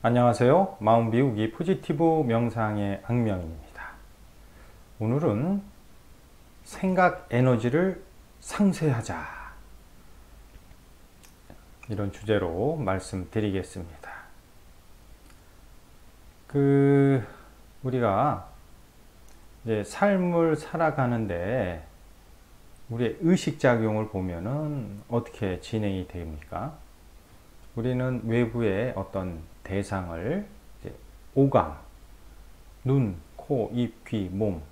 안녕하세요. 마음 비우기 포지티브 명상의 악명입니다. 오늘은 생각 에너지를 상쇄하자, 이런 주제로 말씀드리겠습니다. 우리가 이제 삶을 살아가는데 우리의 의식작용을 보면은 어떻게 진행이 됩니까? 우리는 외부의 어떤 대상을 이제 오감, 눈, 코, 입, 귀, 몸,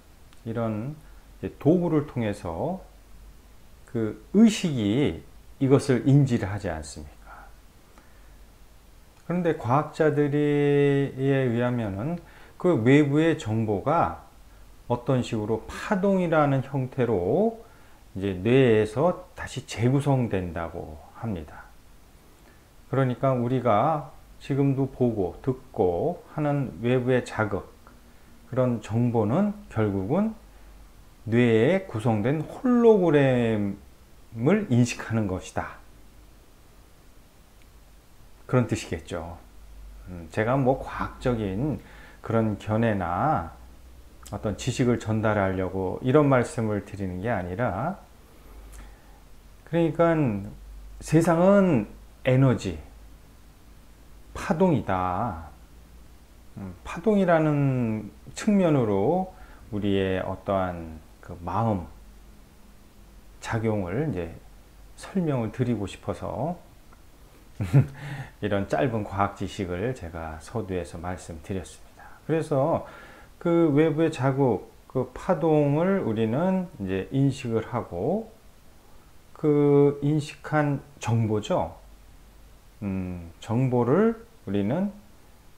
이런 이제 도구를 통해서 그 의식이 이것을 인지를 하지 않습니까? 그런데 과학자들에 의하면은 그 외부의 정보가 어떤 식으로 파동이라는 형태로 이제 뇌에서 다시 재구성된다고 합니다. 그러니까 우리가 지금도 보고 듣고 하는 외부의 자극, 그런 정보는 결국은 뇌에 구성된 홀로그램을 인식하는 것이다, 그런 뜻이겠죠. 제가 뭐 과학적인 그런 견해나 어떤 지식을 전달하려고 이런 말씀을 드리는 게 아니라, 그러니까 세상은 에너지, 파동이다. 파동이라는 측면으로 우리의 어떠한 그 마음 작용을 이제 설명을 드리고 싶어서 이런 짧은 과학 지식을 제가 서두에서 말씀드렸습니다. 그래서 그 외부의 자극, 그 파동을 우리는 이제 인식을 하고, 그 인식한 정보죠. 정보를 우리는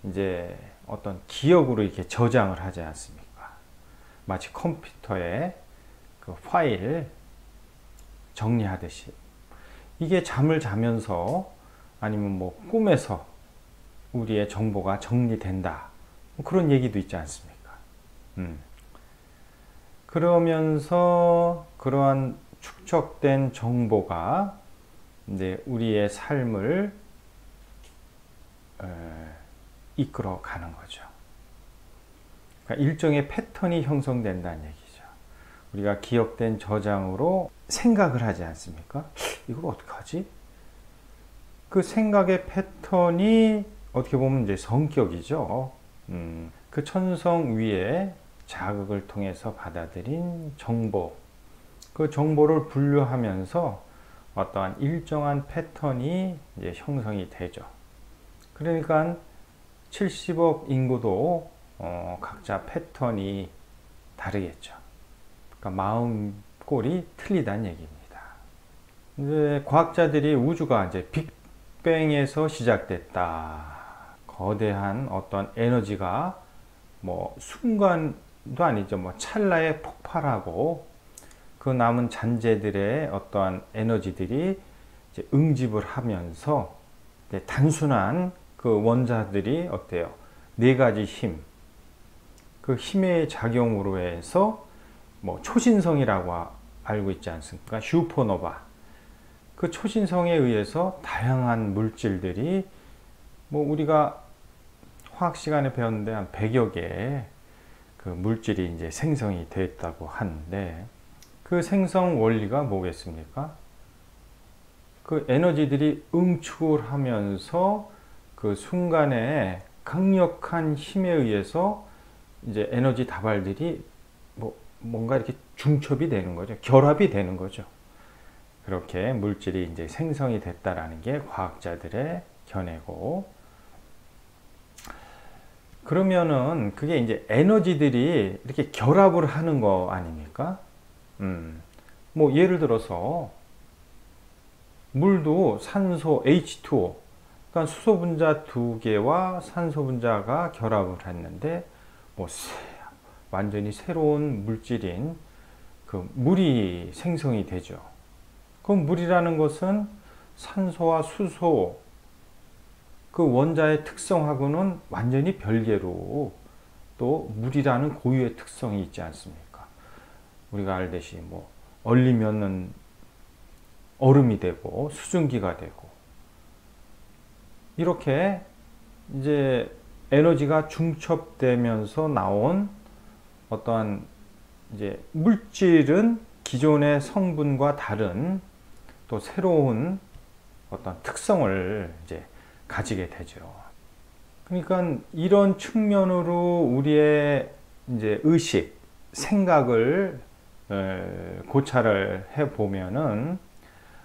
이제 어떤 기억으로 이렇게 저장을 하지 않습니까? 마치 컴퓨터에 그 파일 정리하듯이. 이게 잠을 자면서 아니면 뭐 꿈에서 우리의 정보가 정리된다, 뭐 그런 얘기도 있지 않습니까? 그러면서 그러한 축적된 정보가 이제 우리의 삶을 이끌어 가는 거죠. 그러니까 일종의 패턴이 형성된다는 얘기죠. 우리가 기억된 저장으로 생각을 하지 않습니까? 이걸 어떻게 하지? 그 생각의 패턴이 어떻게 보면 이제 성격이죠. 그 천성 위에 자극을 통해서 받아들인 정보, 그 정보를 분류하면서 어떠한 일정한 패턴이 이제 형성이 되죠. 그러니까 70억 인구도 각자 패턴이 다르겠죠. 그러니까 마음 꼴이 틀리다는 얘기입니다. 이제 과학자들이 우주가 이제 빅뱅에서 시작됐다, 거대한 어떤 에너지가 뭐 순간도 아니죠, 뭐 찰나에 폭발하고 그 남은 잔재들의 어떠한 에너지들이 이제 응집을 하면서 단순한 그 원자들이 어때요? 네 가지 힘, 그 힘의 작용으로 해서 뭐 초신성이라고 알고 있지 않습니까? 슈퍼노바. 그 초신성에 의해서 다양한 물질들이, 뭐 우리가 화학 시간에 배웠는데 한 100여 개의 그 물질이 이제 생성이 됐다고 하는데, 그 생성 원리가 뭐겠습니까? 그 에너지들이 응축을 하면서 그 순간에 강력한 힘에 의해서 이제 에너지 다발들이 뭔가 이렇게 중첩이 되는 거죠. 결합이 되는 거죠. 그렇게 물질이 이제 생성이 됐다라는 게 과학자들의 견해고, 그러면은 그게 이제 에너지들이 이렇게 결합을 하는 거 아닙니까? 뭐 예를 들어서 물도 산소 H2O, 그러니까 수소 분자 2개와 산소 분자가 결합을 했는데 뭐 완전히 새로운 물질인 그 물이 생성이 되죠. 그 물이라는 것은 산소와 수소 그 원자의 특성하고는 완전히 별개로 또 물이라는 고유의 특성이 있지 않습니까? 우리가 알듯이 뭐 얼리면은 얼음이 되고 수증기가 되고, 이렇게 이제 에너지가 중첩되면서 나온 어떠한 이제 물질은 기존의 성분과 다른 또 새로운 어떤 특성을 이제 가지게 되죠. 그러니까 이런 측면으로 우리의 이제 의식, 생각을 고찰을 해 보면은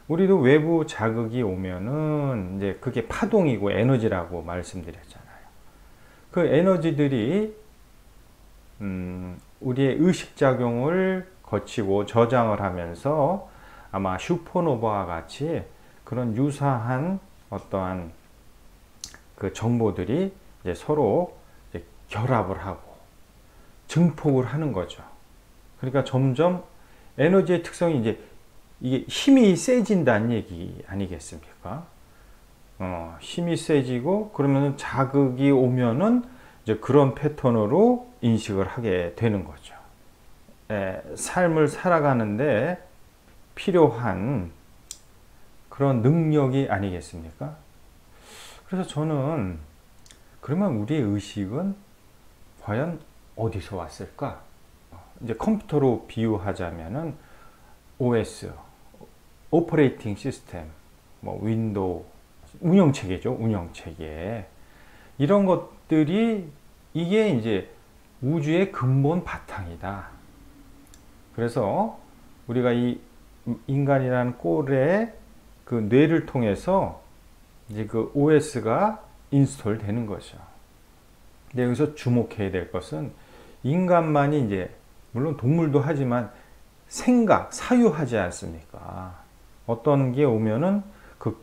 우리도 외부 자극이 오면은 이제 그게 파동이고 에너지라고 말씀드렸잖아요. 그 에너지들이 우리의 의식작용을 거치고 저장을 하면서 아마 슈퍼노바와 같이 그런 유사한 어떠한 그 정보들이 이제 서로 이제 결합을 하고 증폭을 하는 거죠. 그러니까 점점 에너지의 특성이 이제 이게 힘이 세진다는 얘기 아니겠습니까? 힘이 세지고 그러면 자극이 오면은 이제 그런 패턴으로 인식을 하게 되는 거죠. 삶을 살아가는데 필요한 그런 능력이 아니겠습니까? 그래서 저는 그러면 우리의 의식은 과연 어디서 왔을까? 이제 컴퓨터로 비유하자면은 OS, 오퍼레이팅 시스템, 뭐 윈도우, 운영체계죠. 운영체계. 이런 것들이 이게 이제 우주의 근본 바탕이다. 그래서 우리가 이 인간이라는 꼴의 그 뇌를 통해서 이제 그 OS가 인스톨 되는 거죠. 근데 여기서 주목해야 될 것은 인간만이 이제 물론 동물도 하지만 생각, 사유하지 않습니까? 어떤 게 오면은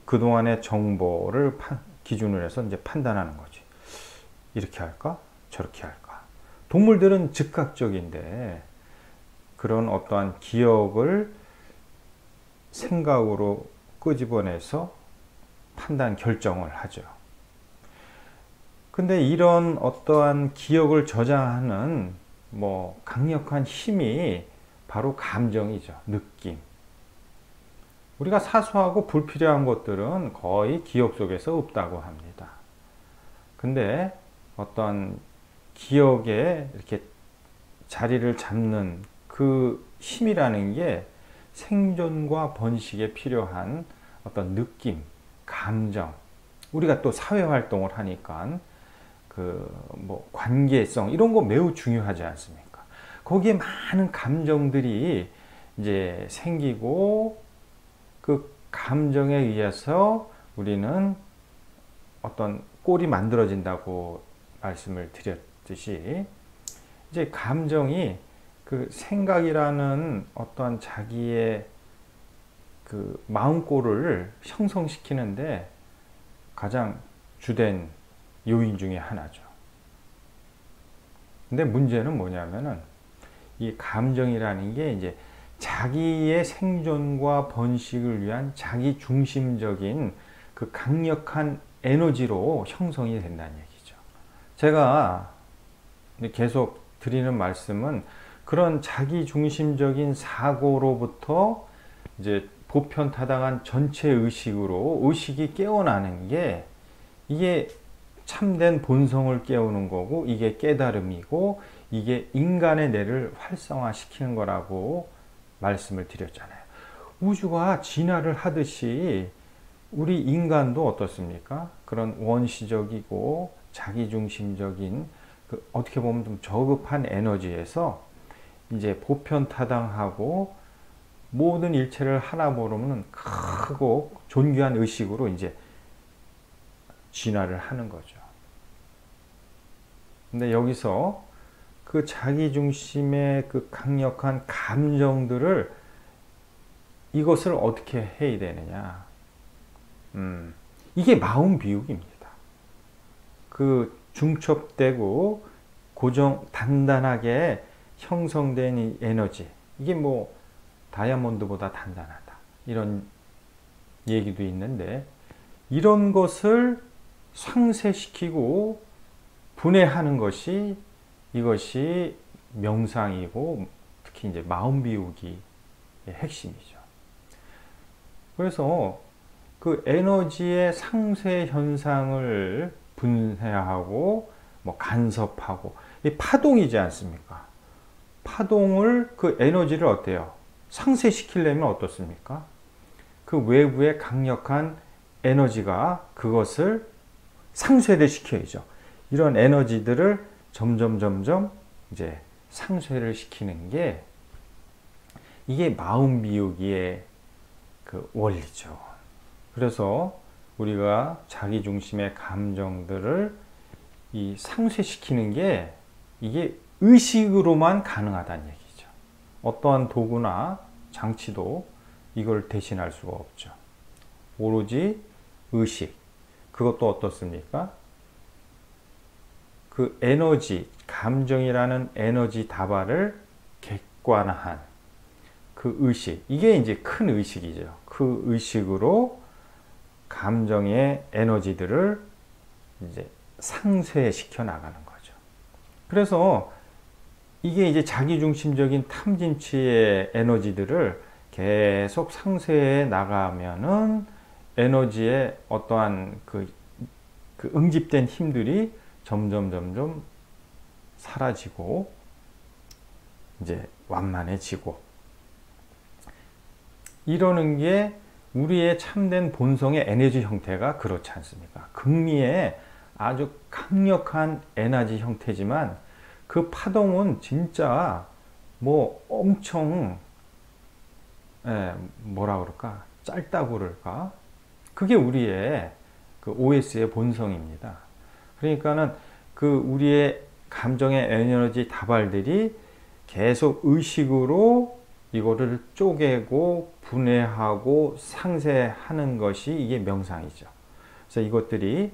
그동안의 정보를 기준으로 해서 이제 판단하는 거지. 이렇게 할까? 저렇게 할까? 동물들은 즉각적인데 그런 어떠한 기억을 생각으로 끄집어내서 판단, 결정을 하죠. 근데 이런 어떠한 기억을 저장하는 뭐 강력한 힘이 바로 감정이죠. 느낌. 우리가 사소하고 불필요한 것들은 거의 기억 속에서 없다고 합니다. 근데 어떤 기억에 이렇게 자리를 잡는 그 힘이라는 게 생존과 번식에 필요한 어떤 느낌, 감정. 우리가 또 사회 활동을 하니까 그 뭐 관계성 이런 거 매우 중요하지 않습니까? 거기에 많은 감정들이 이제 생기고 그 감정에 의해서 우리는 어떤 꼴이 만들어진다고 말씀을 드렸듯이 이제 감정이 그 생각이라는 어떠한 자기의 그 마음꼴을 형성시키는데 가장 주된 요인 중에 하나죠. 근데 문제는 뭐냐면은 이 감정이라는 게 이제 자기의 생존과 번식을 위한 자기 중심적인 그 강력한 에너지로 형성이 된다는 얘기죠. 제가 계속 드리는 말씀은 그런 자기 중심적인 사고로부터 이제 보편타당한 전체 의식으로 의식이 깨어나는 게 이게 참된 본성을 깨우는 거고 이게 깨달음이고 이게 인간의 뇌를 활성화시키는 거라고 말씀을 드렸잖아요. 우주가 진화를 하듯이 우리 인간도 어떻습니까? 그런 원시적이고 자기중심적인 그 어떻게 보면 좀 저급한 에너지에서 이제 보편타당하고 모든 일체를 하나 보면 크고 존귀한 의식으로 이제 진화를 하는 거죠. 근데 여기서 그 자기중심의 그 강력한 감정들을 이것을 어떻게 해야 되느냐. 이게 마음 비우기입니다. 그 중첩되고 단단하게 형성된 이 에너지. 이게 뭐 다이아몬드보다 단단하다. 이런 얘기도 있는데 이런 것을 상쇄시키고 분해하는 것이 이것이 명상이고 특히 이제 마음 비우기의 핵심이죠. 그래서 그 에너지의 상쇄 현상을 분해하고 뭐 간섭하고 이 파동이지 않습니까? 파동을 그 에너지를 어때요? 상쇄시키려면 어떻습니까? 그 외부의 강력한 에너지가 그것을 상쇄를 시켜야죠. 이런 에너지들을 점점 이제 상쇄를 시키는 게 이게 마음 비우기의 그 원리죠. 그래서 우리가 자기 중심의 감정들을 이 상쇄시키는 게 이게 의식으로만 가능하다는 얘기죠. 어떠한 도구나 장치도 이걸 대신할 수가 없죠. 오로지 의식. 그것도 어떻습니까? 그 에너지, 감정이라는 에너지 다발을 객관화한 그 의식. 이게 이제 큰 의식이죠. 그 의식으로 감정의 에너지들을 이제 상쇄시켜 나가는 거죠. 그래서 이게 이제 자기중심적인 탐진치의 에너지들을 계속 상쇄해 나가면은 에너지의 어떠한 그 응집된 힘들이 점점 사라지고 이제 완만해지고 이러는 게 우리의 참된 본성의 에너지 형태가 그렇지 않습니까? 극미의 아주 강력한 에너지 형태지만 그 파동은 진짜 뭐 엄청 뭐라 그럴까? 짧다고 그럴까? 그게 우리의 그 OS의 본성입니다. 그러니까는 그 우리의 감정의 에너지 다발들이 계속 의식으로 이거를 쪼개고 분해하고 상쇄하는 것이 이게 명상이죠. 그래서 이것들이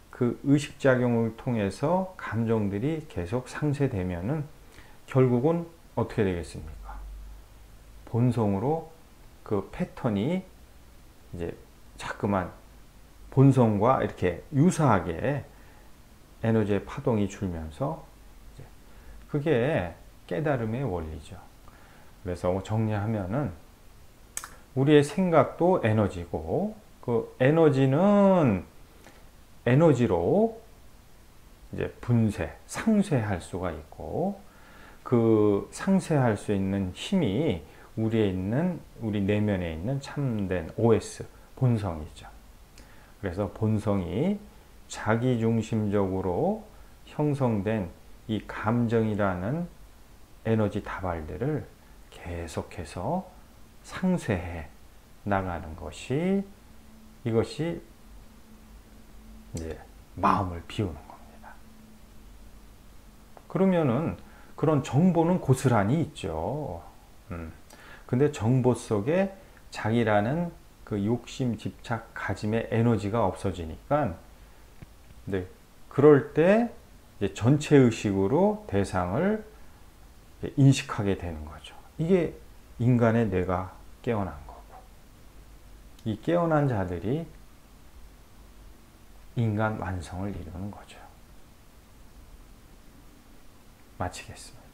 그 의식작용을 통해서 감정들이 계속 상쇄되면은 결국은 어떻게 되겠습니까? 본성으로 그 패턴이 이제 자꾸만 본성과 이렇게 유사하게 에너지의 파동이 줄면서 이제 그게 깨달음의 원리죠. 그래서 정리하면은 우리의 생각도 에너지고 그 에너지는 에너지로 이제 분쇄, 상쇄할 수가 있고 그 상쇄할 수 있는 힘이 우리 내면에 있는 참된 OS, 본성이죠. 그래서 본성이 자기중심적으로 형성된 이 감정이라는 에너지 다발들을 계속해서 상쇄해 나가는 것이 이것이 이제 마음을 비우는 겁니다. 그러면은 그런 정보는 고스란히 있죠. 근데 정보 속에 자기라는 그 욕심, 집착, 가짐의 에너지가 없어지니까 네, 그럴 때 이제 전체 의식으로 대상을 인식하게 되는 거죠. 이게 인간의 뇌가 깨어난 거고 이 깨어난 자들이 인간 완성을 이루는 거죠. 마치겠습니다.